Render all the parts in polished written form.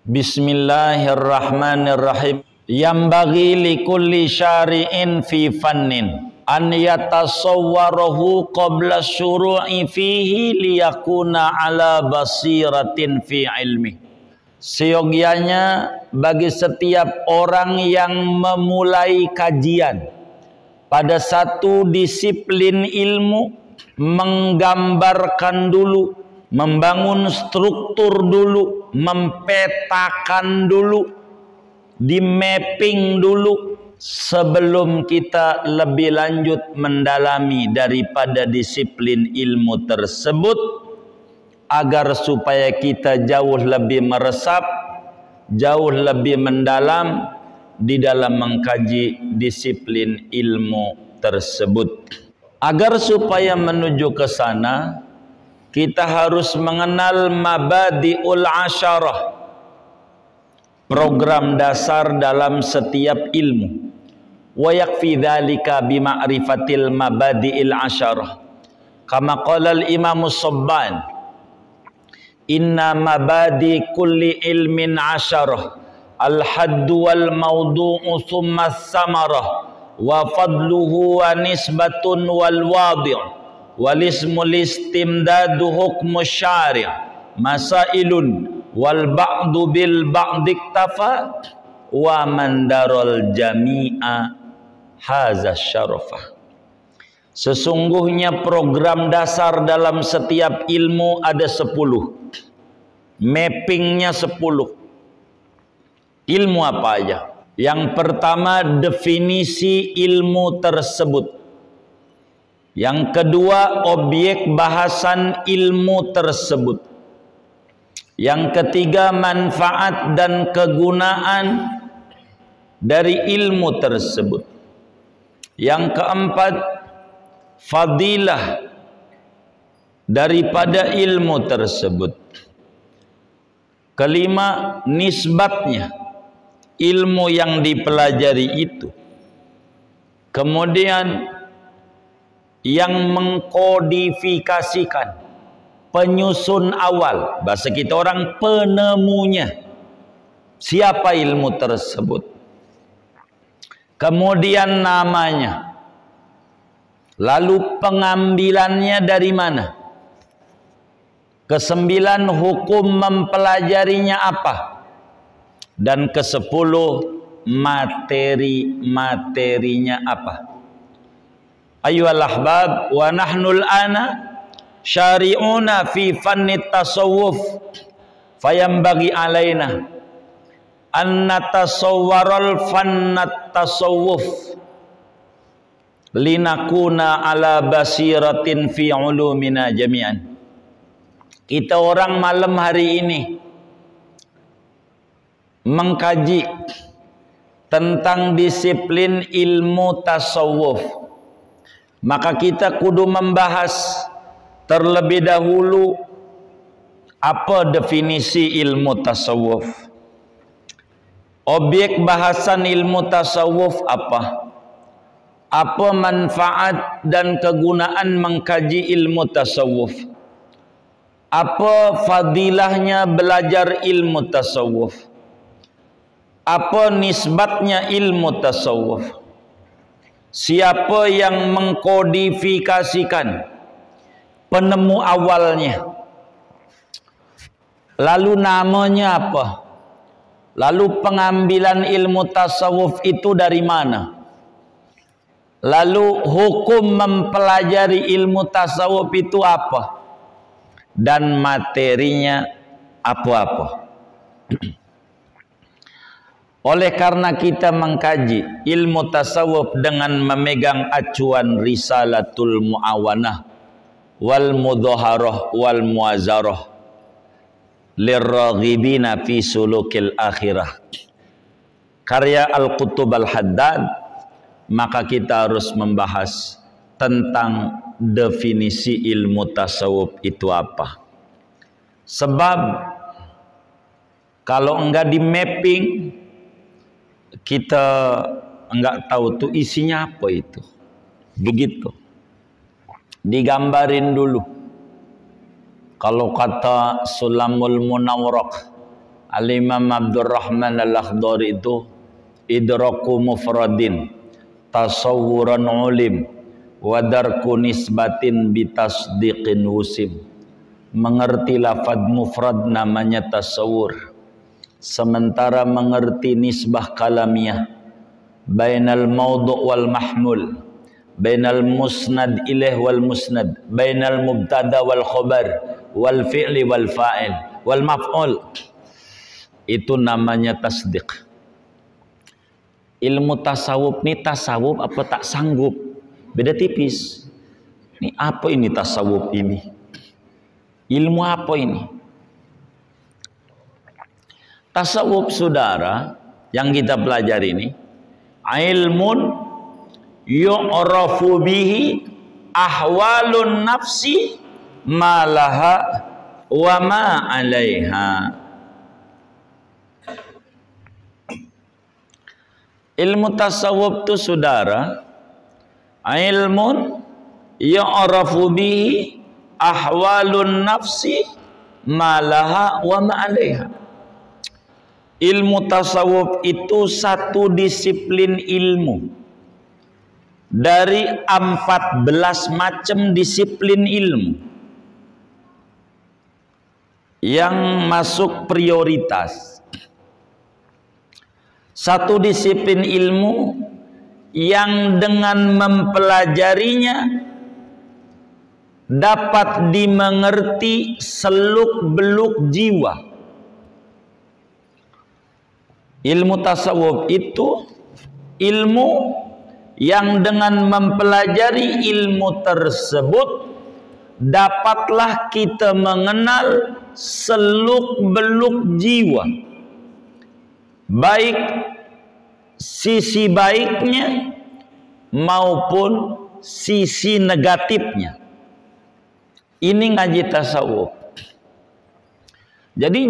Bismillahirrahmanirrahim. Yambaghi likulli syari'in fi fannin an yatasawwarahu qabla syuru'i fihi liyakuna ala basiratin fi ilmi. Seyogyanya bagi setiap orang yang memulai kajian pada satu disiplin ilmu, menggambarkan dulu, membangun struktur dulu, mempetakan dulu, di mapping dulu sebelum kita lebih lanjut mendalami daripada disiplin ilmu tersebut, agar supaya kita jauh lebih meresap, jauh lebih mendalam di dalam mengkaji disiplin ilmu tersebut. Agar supaya menuju ke sana, kita harus mengenal mabadi'ul asyarah, program dasar dalam setiap ilmu. Wa yakfi dzalika bi ma'rifatil mabadi'il asyarah. Kama qala al-Imam As-Sabban, inna mabadi kulli ilmin asyarah, al-haddu wal mawdu'u thumma as-samarah, wa fadluhu wa nisbatun wal wadi', wal ismul istimdadu hukmu syari', masailun wal ba'du bil ba'di iktafa wa man daral jami'a haza syarafah. Sesungguhnya program dasar dalam setiap ilmu ada 10. Mappingnya 10. Ilmu apa aja? Yang pertama, definisi ilmu tersebut. Yang kedua, objek bahasan ilmu tersebut. Yang ketiga, manfaat dan kegunaan dari ilmu tersebut. Yang keempat, fadilah daripada ilmu tersebut. Kelima, nisbatnya ilmu yang dipelajari itu. Kemudian yang mengkodifikasikan, penyusun awal, bahasa kita orang penemunya, siapa ilmu tersebut. Kemudian namanya, lalu pengambilannya dari mana. Kesembilan, hukum mempelajarinya apa. Dan kesepuluh, materi-materinya apa. Ayyuhal ahbab, wa nahnul ana syari'una fi fannit tasawuf, fayambagi alaina an natasawwaral fannat tasawuf linakuna ala basiratin fi ulumina jami'an. Kita orang malam hari ini mengkaji tentang disiplin ilmu tasawuf, maka kita kudu membahas terlebih dahulu apa definisi ilmu tasawuf. Objek bahasan ilmu tasawuf apa? Apa manfaat dan kegunaan mengkaji ilmu tasawuf? Apa fadilahnya belajar ilmu tasawuf? Apa nisbatnya ilmu tasawuf? Siapa yang mengkodifikasikan, penemu awalnya? Lalu namanya apa? Lalu pengambilan ilmu tasawuf itu dari mana? Lalu hukum mempelajari ilmu tasawuf itu apa? Dan materinya apa-apa. Oleh karena kita mengkaji ilmu tasawuf dengan memegang acuan Risalatul Mu'awanah wal Mudhaharah wal Muazarah lirraghibina fi sulukil akhirah, karya Al-Qutub Al-Haddad, maka kita harus membahas tentang definisi ilmu tasawuf itu apa. Sebab kalau enggak di mapping, kita enggak tahu tuh isinya apa itu. Begitu. Digambarin dulu. Kalau kata Sulamul Munawwarah, Al-Imam Abdurrahman Al-Akhdari itu idraku mufradin tasawuran ulim wadarku nisbatin bitasdiqin wusim. Mengerti lafad mufrad namanya tasawur, sementara mengerti nisbah kalamiah bainal mawdu' wal mahmul, bainal musnad ilaih wal musnad, bainal mubtada wal khobar, wal fi'li wal fa'il wal maf'ul, itu namanya tasdiq. Ilmu tasawuf nih, tasawuf apa tak sanggup, beda tipis. Ini apa ini tasawuf ini? Ilmu apa ini? Tasawuf saudara yang kita pelajari ini ilmun yu'rafu bihi ahwalun nafsi malaha wa ma 'alaiha. Ilmu tasawuf itu saudara ilmun yu'rafu bihi ahwalun nafsi malaha wa ma 'alaiha. Ilmu tasawuf itu satu disiplin ilmu dari 14 macam disiplin ilmu yang masuk prioritas. Satu disiplin ilmu yang dengan mempelajarinya dapat dimengerti seluk-beluk jiwa. Ilmu tasawuf itu ilmu yang dengan mempelajari ilmu tersebut dapatlah kita mengenal seluk-beluk jiwa, baik sisi baiknya maupun sisi negatifnya. Ini ngaji tasawuf. Jadi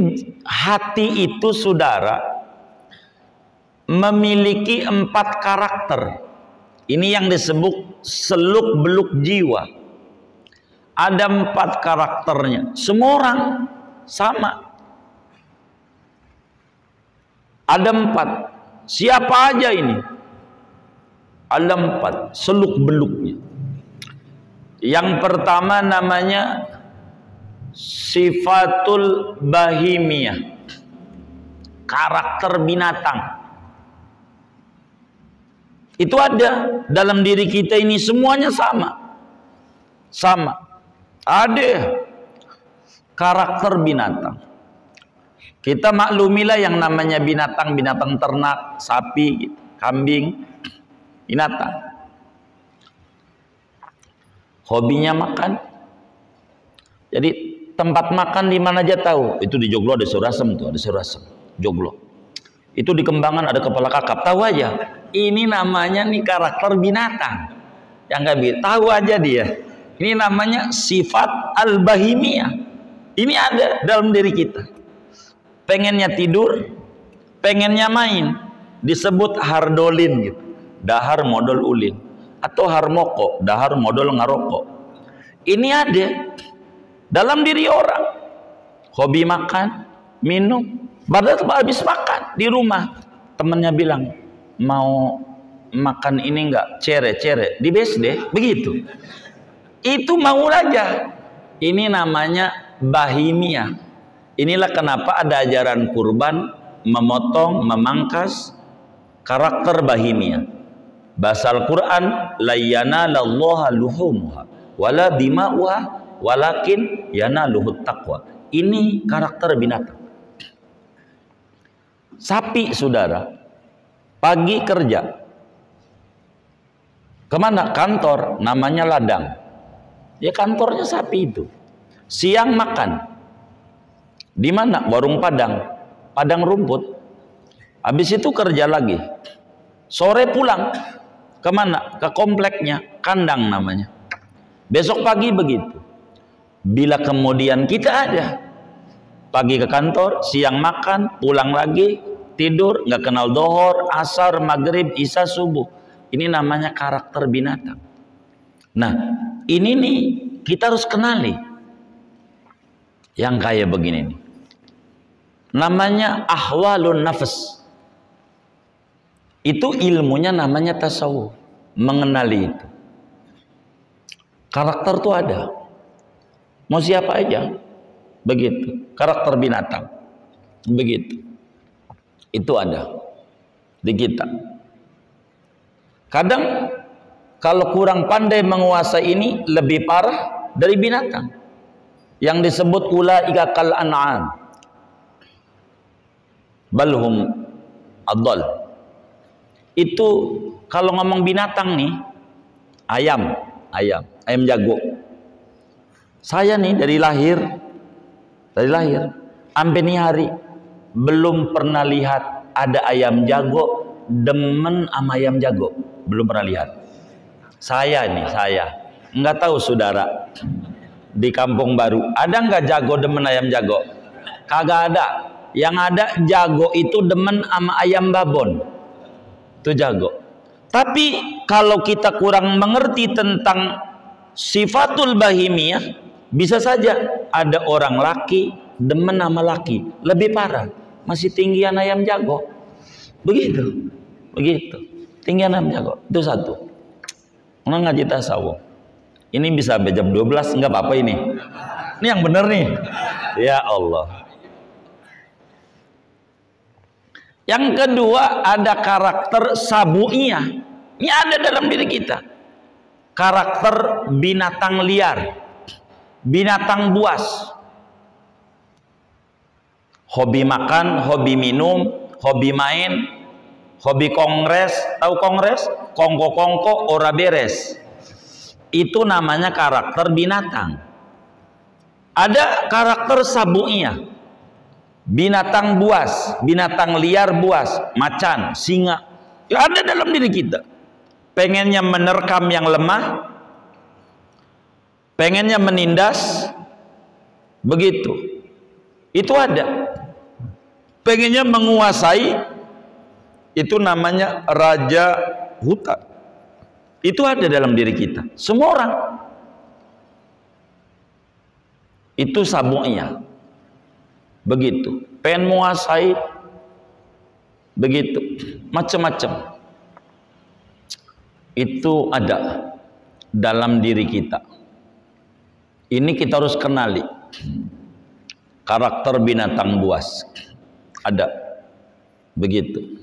hati itu saudara memiliki 4 karakter. Ini yang disebut seluk-beluk jiwa. Ada 4 karakternya. Semua orang sama. Ada 4. Siapa aja ini? Ada 4 seluk-beluknya. Yang pertama namanya sifatul bahimiyah, karakter binatang. Itu ada dalam diri kita ini, semuanya sama. Sama. Ada karakter binatang. Kita maklumilah yang namanya binatang-binatang ternak, sapi, kambing, binatang. Hobinya makan. Jadi tempat makan di mana aja tahu. Itu di Joglo ada Surasem tuh, ada Surasem, Joglo. Itu di Kembangan ada kepala kakap, tahu aja. Ini namanya nih karakter binatang. Yang nggak bisa tahu aja dia. Ini namanya sifat al-bahimiyah. Ini ada dalam diri kita. Pengennya tidur, pengennya main, disebut hardolin gitu. Dahar modal ulin atau harmoko, dahar modal ngaroko. Ini ada dalam diri orang. Hobi makan, minum. Padahal habis makan di rumah, temannya bilang, mau makan ini enggak? Cere-cere di BSD, begitu. Itu mau aja. Ini namanya bahimiyah. Inilah kenapa ada ajaran kurban, memotong, memangkas, karakter bahimiyah. Bahasa Al-Quran, la yanalallaha luhumuha wala dima'uha walakin yanaluhut taqwa. Ini karakter binatang. Sapi saudara, pagi kerja, kemana? Kantor, namanya ladang. Ya kantornya sapi itu. Siang makan, di mana? Warung Padang, padang rumput. Habis itu kerja lagi. Sore pulang, kemana? Ke kompleknya, kandang namanya. Besok pagi begitu. Bila kemudian kita ada, pagi ke kantor, siang makan, pulang lagi, tidur, nggak kenal dohor, asar, maghrib, isya, subuh. Ini namanya karakter binatang. Nah, ini nih kita harus kenali yang kayak begini nih. namanya ahwalun nafs. Itu ilmunya namanya tasawuf, mengenali itu. Karakter tuh ada, mau siapa aja, begitu. Karakter binatang, begitu. Itu ada di kita. Kadang kalau kurang pandai menguasai ini lebih parah dari binatang yang disebut ulaika kal an'am balhum adall. Itu kalau ngomong binatang nih, ayam jago. Saya nih dari lahir sampai nih hari belum pernah lihat ada ayam jago demen sama ayam jago, belum pernah lihat. Saya nggak tahu saudara di kampung baru ada nggak jago demen ayam jago? Kagak ada. Yang ada jago itu demen sama ayam babon, itu jago. Tapi kalau kita kurang mengerti tentang sifatul bahimiyah, bisa saja ada orang laki demen sama laki, lebih parah, masih tinggian ayam jago, begitu tinggian ayam jago. Itu satu. Orang ngaji tasawuf ini bisa sampai jam 12 nggak apa-apa ini yang bener nih, ya Allah. Yang kedua ada karakter sabu'iyah. Ini ada dalam diri kita. Karakter binatang liar, binatang buas. Hobi makan, hobi minum, hobi main, hobi kongres. Tahu kongres? Kongko-kongko ora beres. Itu namanya karakter binatang. Ada karakter sabu'iyah. Binatang buas, binatang liar buas, macan, singa, ya ada dalam diri kita. Pengennya menerkam yang lemah, pengennya menindas, begitu. Itu ada. Pengennya menguasai, itu namanya raja hutan. Itu ada dalam diri kita. Semua orang. Itu sabu'iyah. Begitu, pengen menguasai, begitu, macam-macam. Itu ada dalam diri kita. Ini kita harus kenali. Karakter binatang buas ada, begitu.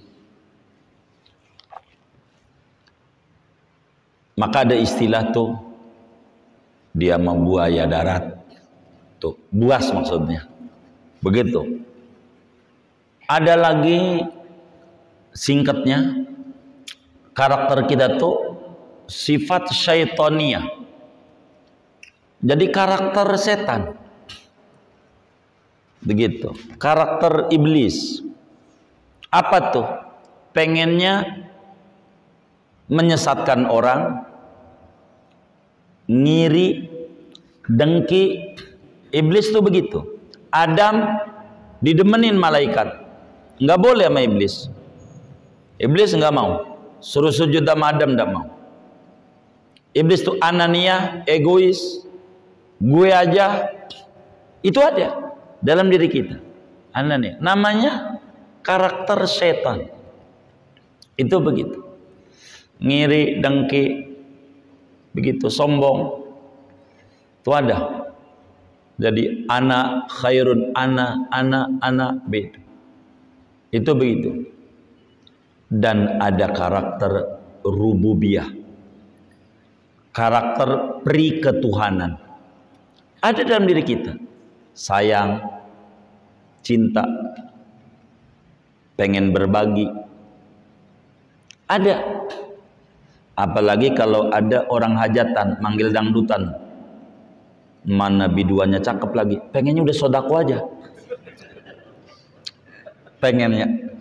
Maka ada istilah tuh, dia mau buaya darat, tuh buas maksudnya. Begitu. Ada lagi singkatnya, karakter kita tuh sifat syaitoniyah. Jadi karakter setan. Begitu. Karakter iblis. Apa tuh? Pengennya menyesatkan orang, ngiri, dengki. Iblis tuh begitu. Adam didemenin malaikat, nggak boleh sama iblis. Iblis nggak mau, suruh sujud sama Adam nggak mau. Iblis tuh anania, egois, gue aja. Itu ada dalam diri kita, anania. Namanya karakter setan. Itu begitu, ngiri, dengki, begitu, sombong. Itu ada. Jadi ana khairun ana beda. Itu begitu. Dan ada karakter rububiyah. Karakter priketuhanan. Ada dalam diri kita. Sayang, cinta, pengen berbagi. Ada. Apalagi kalau ada orang hajatan manggil dangdutan. Mana biduannya cakep lagi, pengennya udah sodako aja, pengennya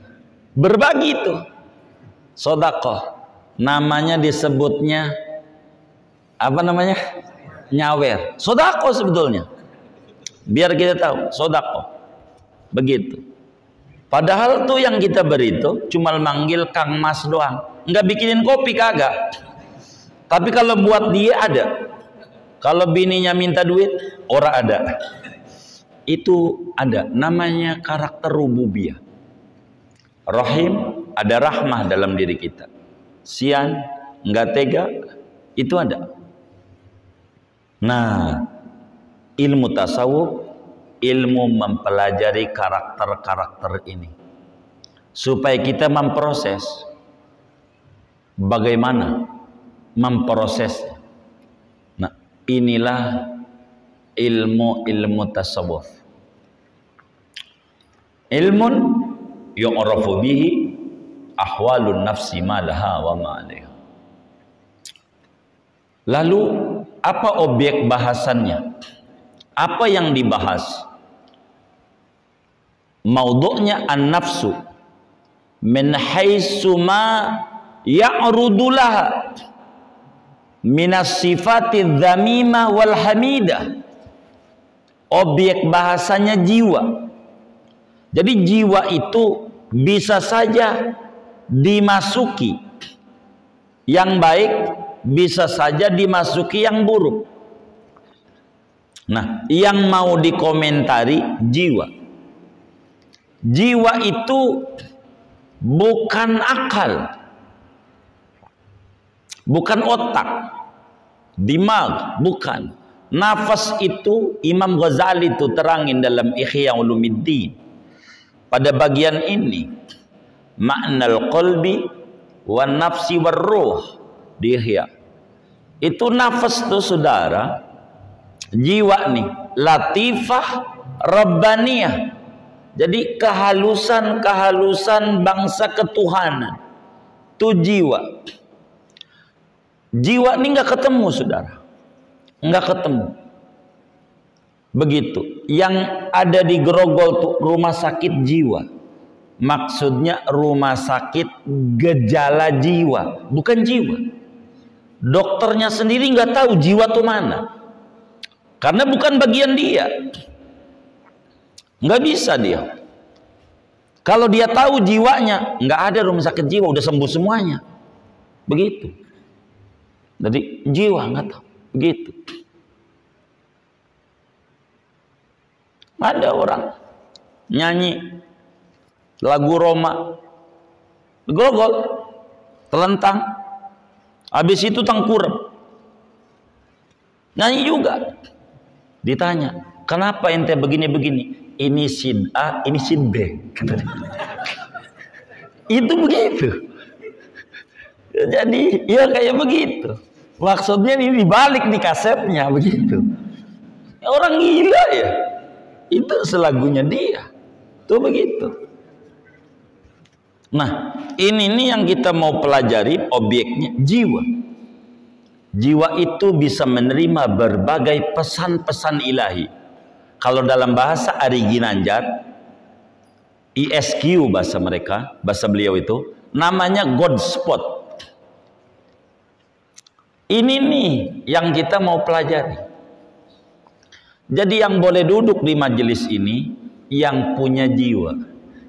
berbagi itu sodako, namanya disebutnya apa namanya, nyawer, sodako sebetulnya, biar kita tahu sodako, begitu. Padahal tuh yang kita beri itu cuma manggil Kang Mas doang, nggak bikinin kopi kagak. Tapi kalau buat dia ada. Kalau bininya minta duit, orang ada. itu ada namanya karakter rububiyah. Rahim, ada rahmah dalam diri kita. Sian, enggak tega, itu ada. Nah, ilmu tasawuf, ilmu mempelajari karakter-karakter ini supaya kita memproses bagaimana memprosesnya. Nah, inilah ilmu tasawuf. Ilmun yu'rafu bihi ahwalun nafsi ma laha wa ma 'alaiha. Lalu apa objek bahasannya? Apa yang dibahas? Maudhu'nya an-nafsu min haitsu ma ya'rudu laha minas sifati dzamimah wal hamidah. Objek bahasanya jiwa. Jadi jiwa itu bisa saja dimasuki yang baik, bisa saja dimasuki yang buruk. Nah, yang mau dikomentari jiwa. Jiwa itu bukan akal, bukan otak, dimag, bukan. Nafas itu Imam Ghazali itu terangin dalam Ihya Ulumuddin. Pada bagian ini ma'nal qalbi wan nafsi war ruh di Ihya. Itu nafas tuh saudara, jiwa nih, latifah rabbaniyah. Jadi kehalusan-kehalusan bangsa ketuhanan. Itu jiwa. Jiwa ini nggak ketemu, saudara. Nggak ketemu. Begitu. Yang ada di Grogol tuh rumah sakit jiwa. Maksudnya rumah sakit gejala jiwa, bukan jiwa. Dokternya sendiri nggak tahu jiwa tuh mana, karena bukan bagian dia. Nggak bisa dia. Kalau dia tahu jiwanya, nggak ada rumah sakit jiwa, udah sembuh semuanya. Begitu. Jadi jiwa nggak tahu. Begitu. Ada orang nyanyi lagu Roma, Grogol, telentang, habis itu tengkurap, nyanyi juga. Ditanya, kenapa ente begini-begini? Ini sin A, ini sin B. Itu begitu. Jadi ya kayak begitu. Maksudnya ini dibalik di kasetnya begitu. Orang gila ya. Itu selagunya dia. Tuh begitu. Nah, ini nih yang kita mau pelajari, objeknya jiwa. Jiwa itu bisa menerima berbagai pesan-pesan ilahi. Kalau dalam bahasa Ari Ginanjar, ISQ bahasa mereka, bahasa beliau itu, namanya God spot. Ini nih yang kita mau pelajari. Jadi yang boleh duduk di majelis ini yang punya jiwa.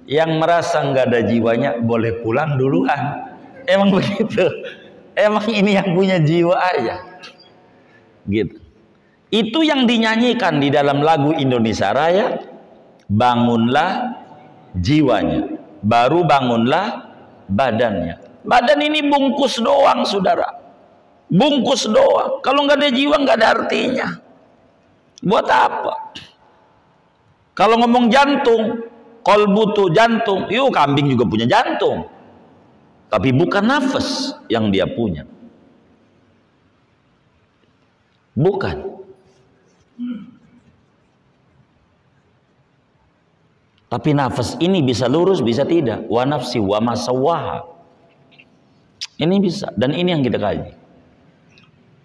Yang merasa nggak ada jiwanya boleh pulang duluan. Emang begitu. Emang ini yang punya jiwa aja. Gitu. Itu yang dinyanyikan di dalam lagu Indonesia Raya. Bangunlah jiwanya, baru bangunlah badannya. Badan ini bungkus doang, saudara. Bungkus doang. Kalau nggak ada jiwa nggak ada artinya. Buat apa? Kalau ngomong jantung, kolbu tuh jantung, yuk kambing juga punya jantung. Tapi bukan nafas yang dia punya. Bukan. Tapi nafas ini bisa lurus, bisa tidak. Wa nafsi wa masawaha. Ini bisa, dan ini yang kita kaji.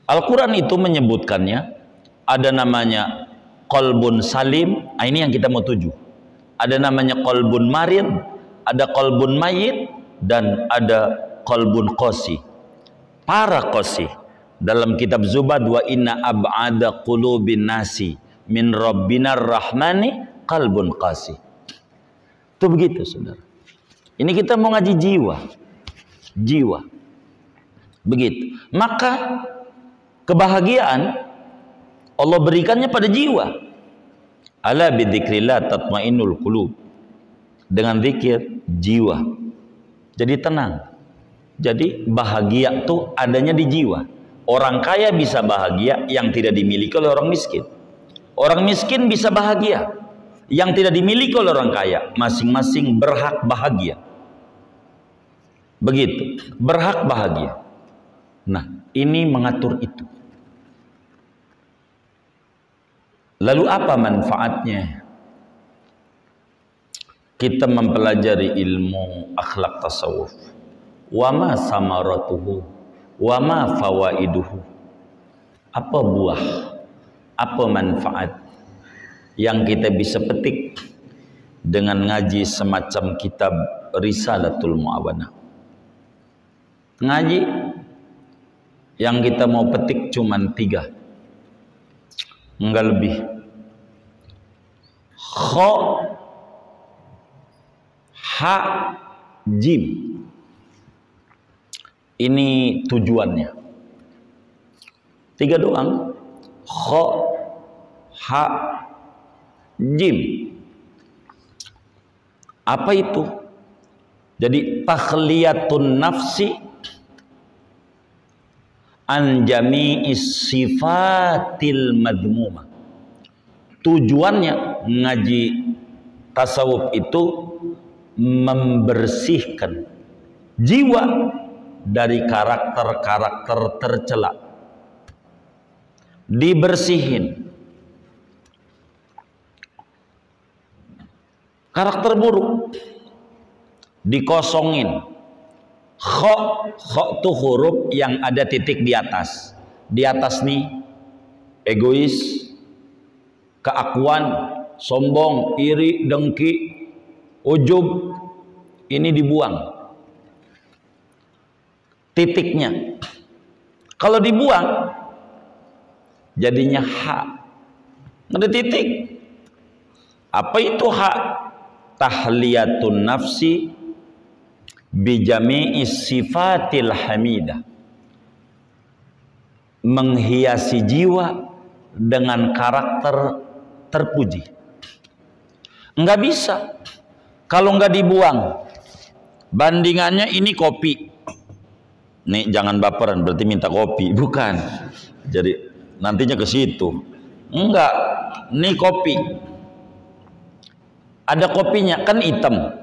Al-Quran itu menyebutkannya, ada namanya qalbun salim, ini yang kita mau tuju. Ada namanya qalbun marid, ada qalbun mayit, dan ada qalbun qasi. Para qasi. Dalam kitab Zubad, wa inna ab'ada qulubin nasi min rabbinar rahmani qalbun qasi. Itu begitu, saudara. Ini kita mau ngaji jiwa. Jiwa. Begitu. Maka kebahagiaan Allah berikannya pada jiwa. Ala bidzikrillah tatmainnul qulub. Dengan zikir jiwa jadi tenang. Jadi bahagia tuh adanya di jiwa. Orang kaya bisa bahagia yang tidak dimiliki oleh orang miskin. Orang miskin bisa bahagia yang tidak dimiliki oleh orang kaya. Masing-masing berhak bahagia. Begitu, berhak bahagia. Nah, ini mengatur itu. Lalu apa manfaatnya kita mempelajari ilmu akhlak tasawuf? Wa ma samaratuhu wa ma fawaiduhu. Apa buah, apa manfaat yang kita bisa petik dengan ngaji semacam kitab Risalatul Mu'awanah? Ngaji yang kita mau petik cuman 3, enggak lebih. Kha, ha, jim. Ini tujuannya 3 doang. Kha, ha, jim. Apa itu? Jadi takhliyatun nafsi an jami'is sifatil madmumah. Tujuannya ngaji tasawuf itu membersihkan jiwa dari karakter-karakter tercela. Dibersihin karakter buruk, dikosongin. Kha itu huruf yang ada titik di atas. Di atas nih egois, keakuan, sombong, iri, dengki, ujub. Ini dibuang titiknya. Kalau dibuang jadinya ha. Ada titik. Apa itu ha? Tahliyatun nafsi bijami'is sifatil hamidah. Menghiasi jiwa dengan karakter terpuji. Enggak bisa kalau enggak dibuang. Bandingannya ini kopi. Nih jangan baperan berarti minta kopi, bukan. Jadi nantinya ke situ. Enggak, nih kopi. Ada kopinya kan hitam.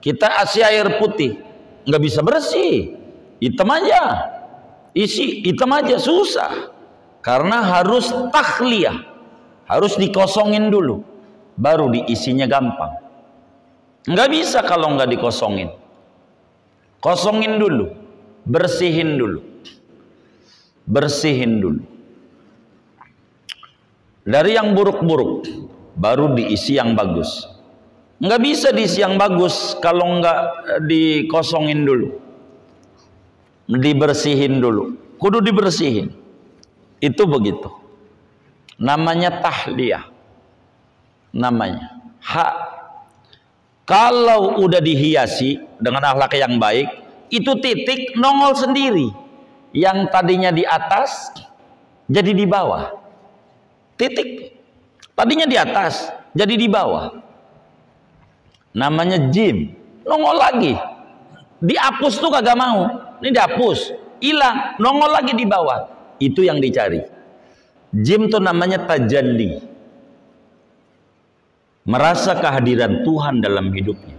Kita kasih air putih, nggak bisa bersih, hitam aja, isi hitam aja susah, karena harus takhliyah, harus dikosongin dulu, baru diisinya gampang. Nggak bisa kalau nggak dikosongin, kosongin dulu, bersihin dulu, bersihin dulu. Dari yang buruk-buruk, baru diisi yang bagus. Nggak bisa diisi yang bagus kalau nggak dikosongin dulu, dibersihin dulu, kudu dibersihin. Itu begitu. Namanya tahliyah. Namanya. Hak. Kalau udah dihiasi dengan akhlak yang baik, itu titik nongol sendiri. Yang tadinya di atas jadi di bawah. Titik. Tadinya di atas jadi di bawah. Namanya jim, nongol lagi. Dihapus tuh kagak mau. Ini dihapus, hilang, nongol lagi di bawah. Itu yang dicari. Jim tuh namanya tajalli. Merasa kehadiran Tuhan dalam hidupnya.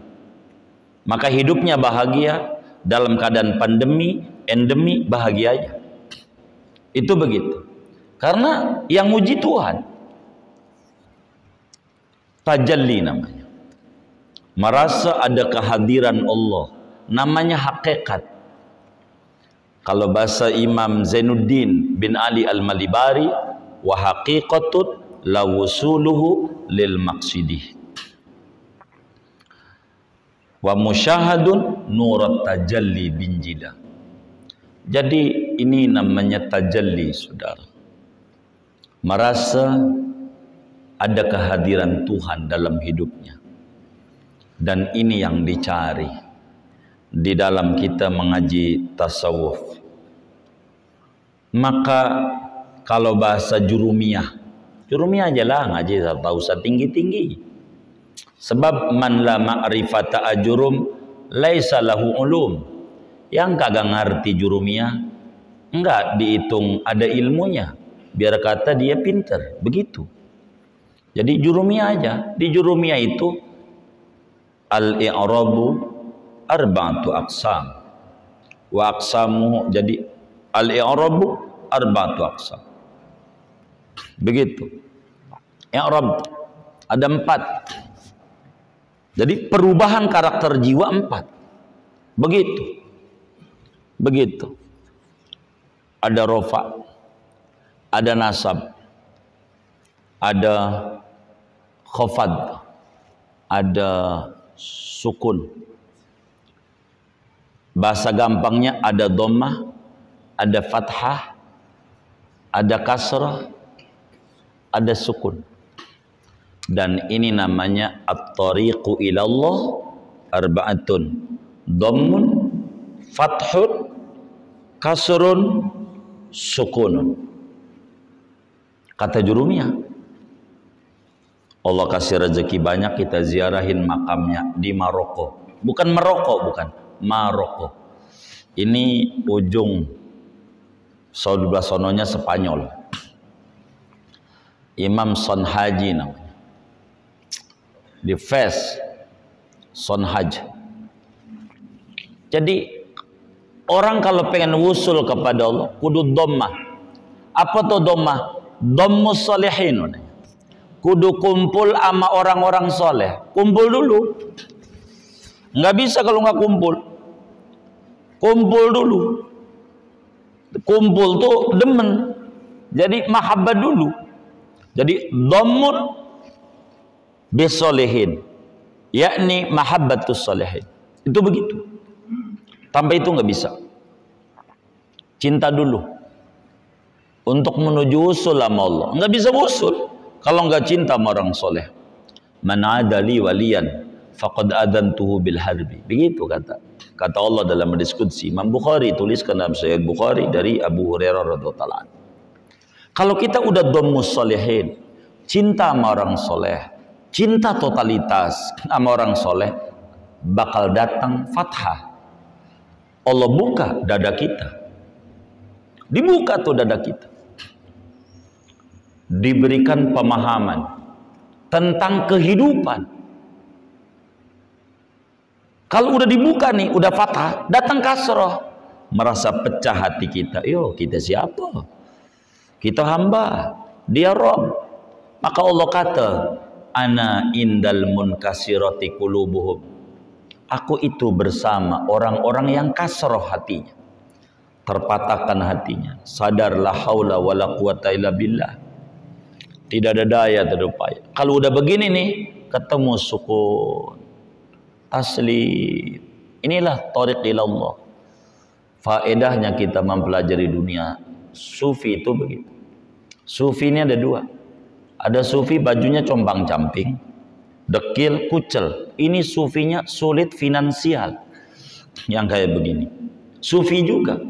Maka hidupnya bahagia. Dalam keadaan pandemi, endemi, bahagia aja. Itu begitu. Karena yang muji Tuhan. Tajalli namanya. Merasa ada kehadiran Allah, namanya hakikat. Kalau bahasa Imam Zainuddin bin Ali Al-Malibari, wa haqiqatun la wusuluhu lil maqsidih wa musyahadun nurat tajalli bin jida. Jadi ini namanya tajalli, saudara. Merasa ada kehadiran Tuhan dalam hidupnya. Dan ini yang dicari di dalam kita mengaji tasawuf. Maka kalau bahasa jurumiyah, Jurumiyah aja lah ngaji, tak usah tinggi-tinggi. Sebab man la ma'rifata ajurum laisa lahu ulum. Yang kagak ngerti jurumiyah enggak dihitung ada ilmunya. Biar kata dia pinter, begitu. Jadi jurumiyah aja. Di jurumiyah itu al-i'rabu arba'atu aqsam. Wa aqsamu, jadi al-i'rabu arba'atu aqsam. Begitu. I'rab ada 4. Jadi perubahan karakter jiwa 4. Begitu. Ada rofa, ada nasab, ada khafad, ada sukun. Bahasa gampangnya ada dhammah, ada fathah, ada kasrah, ada sukun. Dan ini namanya at-tariqu ilallah arba'atun. Dhammun, fathun, kasrun, sukunun. Kata jurumiyah. Allah kasih rezeki banyak, kita ziarahin makamnya di Maroko. Bukan Maroko, bukan. Maroko. Ini ujung sebelah sononya Spanyol. Imam Sonhaji namanya. Di Fes Sonhaj. Jadi orang kalau pengen wusul kepada Allah kudu dhammah. Apa tuh dhammah? Dhammus sholihin. Kudu kumpul sama orang-orang soleh. Kumpul dulu. Nggak bisa kalau nggak kumpul. Kumpul dulu. Kumpul tuh demen. Jadi mahabbah dulu. Jadi dhammun bisolihin, yakni mahabbatus solihin. Itu begitu. Tanpa itu nggak bisa. Cinta dulu untuk menuju usul sama Allah. Nggak bisa usul kalau nggak cinta sama orang soleh. Man adali waliyan faqad adantuhu bil harbi. Begitu kata Allah dalam hadis qudsi. Imam Bukhari tuliskan dalam Sahih Bukhari dari Abu Hurairah radhiyallahu anhu. Kalau kita udah dhammus sholihin, cinta sama orang soleh, cinta totalitas sama orang soleh, bakal datang fathah. Allah buka dada kita. Dibuka tuh dada kita. Diberikan pemahaman tentang kehidupan. Kalau udah dibuka nih, udah fathah, datang kasroh. Merasa pecah hati kita. Yo, kita siapa? Kita hamba, dia Rob. Maka Allah kata, ana indal munkasirati qulubuhum. Aku itu bersama orang-orang yang kasroh hatinya, terpatahkan hatinya. Sadar la haula wala quwata illa billah. Tidak ada daya, tidak ada upaya. Kalau udah begini nih, ketemu sukun, taslim. Inilah thariq ilallah. Faedahnya kita mempelajari dunia sufi itu begitu. Sufi ini ada 2. Ada sufi bajunya compang-camping, dekil, kucel. Ini sufinya sulit finansial. Yang kayak begini. Sufi juga.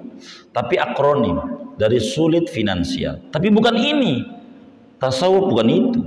Tapi akronim dari sulit finansial. Tapi bukan ini. Tasawuf bukan itu.